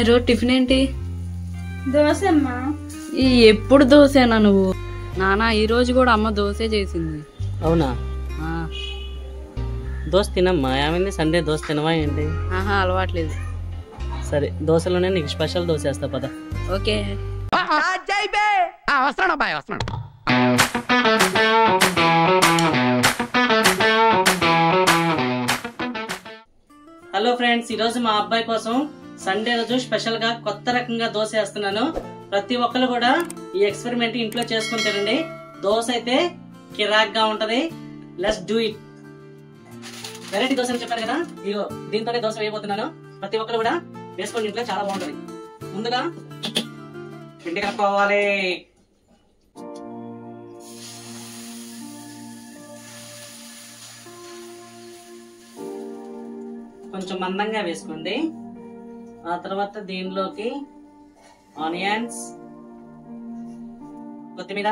ఈరోజు టిఫిన్ ఏంటి? దోశ అమ్మా. ఎప్పుడు దోశేనా నువ్వు? నానా ఈ రోజు కూడా అమ్మ దోశే చేసింది. అవునా? దోశ తినమ్మా. ఏమైంది, సండే దోశ తినవా ఏంటి? అలవాట్లేదు. సరే, దోశలోనే నీకు స్పెషల్ దోశ వేస్తా పద. ఓకే. హలో ఫ్రెండ్స్, ఈరోజు మా అబ్బాయి కోసం సండే రోజు స్పెషల్ గా కొత్త రకంగా దోశ వేస్తున్నాను. ప్రతి ఒక్కరు కూడా ఈ ఎక్స్పెరిమెంట్ ఇంట్లో చేసుకుని తినండి. దోశ అయితే కిరాక్ గా ఉంటది. Let's do it. Variety dosa అని చెప్పాను కదా, ఇగో దీంతోనే దోశ వేయబోతున్నాను. ప్రతి ఒక్కరు కూడా వేసుకోండి, ఇంట్లో చాలా బాగుంటది. ముందుగా పిండి కలుపుకోవాలి. కొంచెం మందంగా వేసుకోండి. ఆ తర్వాత దీనిలోకి ఆనియన్స్, కొత్తిమీర,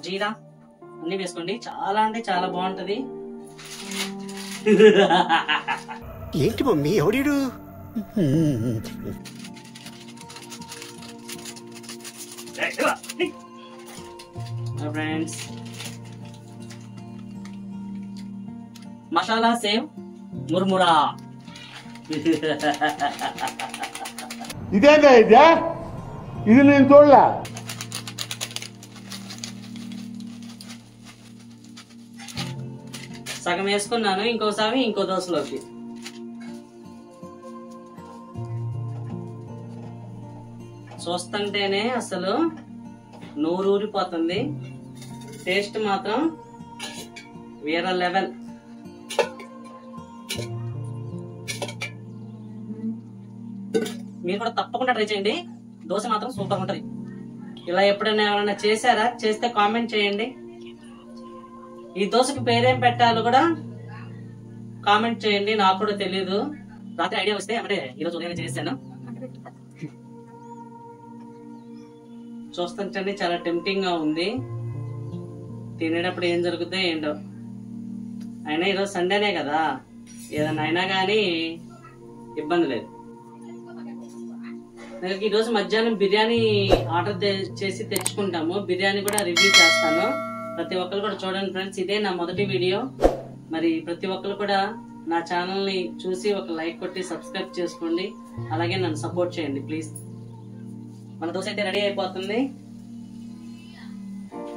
జీరా అన్ని వేసుకోండి. చాలా అంటే చాలా బాగుంటది. ఏంటి మమ్మీ ఎవడు ఫ్రెండ్స్, మసాలా సేవ్ ముర్మురా. ఇదేందా ఇదే? ఇది నేను చూడలే. సగం వేసుకున్నాను, ఇంకోసారి ఇంకో దోశలోకి. చూస్తుంటేనే అసలు నోరూరిపోతుంది. టేస్ట్ మాత్రం వేరే లెవెల్. మీరు కూడా తప్పకుండా ట్రై చేయండి. దోశ మాత్రం సూపర్ ఉంటది. ఇలా ఎప్పుడైనా ఎవరైనా చేశారా? చేస్తే కామెంట్ చేయండి. ఈ దోశకి పేరేం పెట్టాలో కూడా కామెంట్ చేయండి. నాకు కూడా తెలీదు. రాత్రి ఐడియా వస్తే అంటే ఈరోజు ఉదయం చేశాను. చూస్తుంటే చాలా టెంప్టింగ్ గా ఉంది. తినేటప్పుడు ఏం జరుగుతుందో ఏంటో. అయినా ఈరోజు సండేనే కదా, ఏదైనా అయినా కానీ ఇబ్బంది లేదు. నాకు ఈరోజు మధ్యాహ్నం బిర్యానీ ఆర్డర్ చేసి తెచ్చుకుంటాము. బిర్యానీ కూడా రివ్యూ చేస్తాను. ప్రతి ఒక్కరు కూడా చూడండి ఫ్రెండ్స్. ఇదే నా మొదటి వీడియో. మరి ప్రతి ఒక్కరు కూడా నా ఛానల్ ని చూసి ఒక లైక్ కొట్టి సబ్స్క్రైబ్ చేసుకోండి. అలాగే నన్ను సపోర్ట్ చేయండి ప్లీజ్. మన దోశ అయితే రెడీ అయిపోతుంది.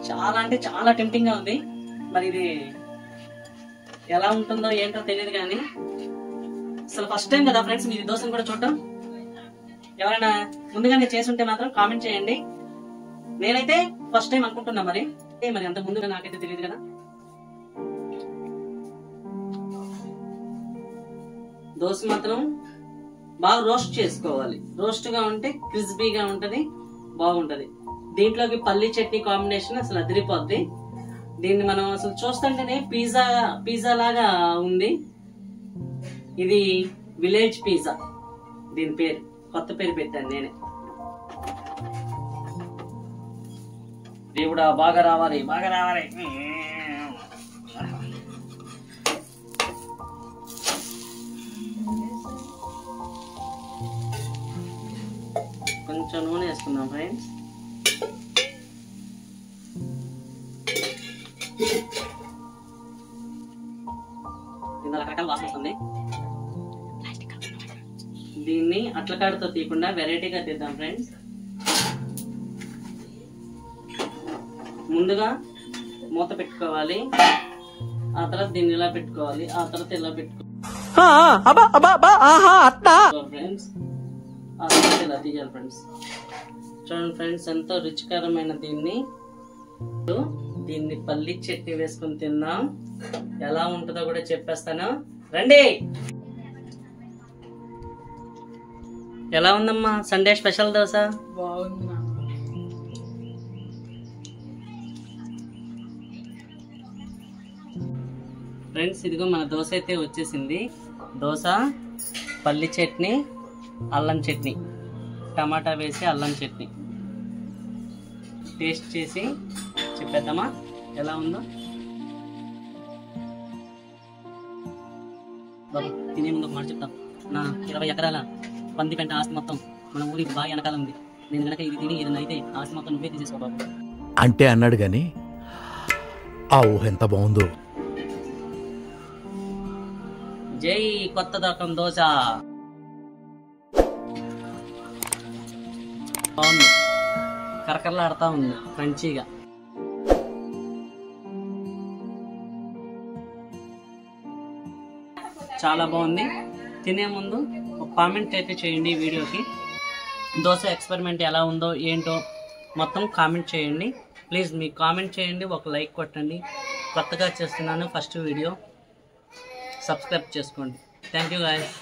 చాలా అంటే చాలా టెంప్టింగ్ గా ఉంది. మరి ఇది ఎలా ఉంటుందో ఏంటో తెలియదు కానీ అసలు ఫస్ట్ టైం కదా ఫ్రెండ్స్ మీరు దోశను కూడా చూడటం. ఎవరైనా ముందుగానే చేసి ఉంటే మాత్రం కామెంట్ చేయండి. నేనైతే ఫస్ట్ టైం అనుకుంటున్నా. మరి అంత ముందుగా నాకైతే తెలియదు కదా. దోశ మాత్రం బాగా రోస్ట్ చేసుకోవాలి. రోస్ట్ గా ఉంటే క్రిస్పీగా ఉంటది, బాగుంటది. దీంట్లోకి పల్లి చట్నీ కాంబినేషన్ అసలు అదిరిపోద్ది. దీన్ని మనం అసలు చూస్తుంటేనే పిజ్జా లాగా ఉంది. ఇది విలేజ్ పిజ్జా దీని పేరు. కొత్త పేరు పెట్టాను నేనే. దేవుడా బాగా రావాలి, బాగా రావాలి. కొంచెం నూనె వేసుకుందాం ఫ్రెండ్స్. ఇందులో రకరకాల వాసన వస్తుంది. దీన్ని అట్లకాడతో తీయకుండా వెరైటీగా తీద్దాం ఫ్రెండ్స్. ముందుగా మూత పెట్టుకోవాలి. ఆ తర్వాత దీన్ని ఇలా పెట్టుకోవాలి. ఆ తర్వాత ఇలా పెట్టుకోవాలి ఫ్రెండ్స్. ఆ తర్వాత ఇలా తీయాలి ఫ్రెండ్స్. చూడండి ఫ్రెండ్స్, ఎంతో రుచికరమైన దీన్ని పల్లి చట్నీ వేసుకుని తిందాం. ఎలా ఉంటుందో కూడా చెప్పేస్తాను, రండి. ఎలా ఉందమ్మా సండే స్పెషల్ దోశ? బాగుంది. ఫ్రెండ్స్, ఇదిగో మన దోశ అయితే వచ్చేసింది. దోశ, పల్లి చట్నీ, అల్లం చట్నీ, టమాటా వేసి అల్లం చట్నీ. టేస్ట్ చేసి చెప్పేద్దామా ఎలా ఉందో? తినే ముందు ఒక మాట చెప్తా. నా 20 ఎకరాల పంది పెంట ఆస్తి మొత్తం మన ఊరికి బాగా వెనకాల ఉంది. నేను కనుక ఇది తిని ఏదైనా అయితే ఆస్తి మొత్తం నువ్వే తీసేసుకో బాబు అంటే అన్నాడు కానీ ఆ ఊహ ఎంత బాగుందో. జై కొత్త రకం దోశ. బాగుంది, కరకరలాడుతూ ఉంది, క్రంచీగా. చాలా బాగుంది. తినే ముందు ఒక కామెంట్ అయితే చేయండి ఈ వీడియోకి. దోశ ఎక్స్పెరిమెంట్ ఎలా ఉందో ఏంటో మొత్తం కామెంట్ చేయండి ప్లీజ్. మీకు కామెంట్ చేయండి, ఒక లైక్ కొట్టండి. కొత్తగా చేస్తున్నాను ఫస్ట్ వీడియో, సబ్స్క్రైబ్ చేసుకోండి. Thank you guys.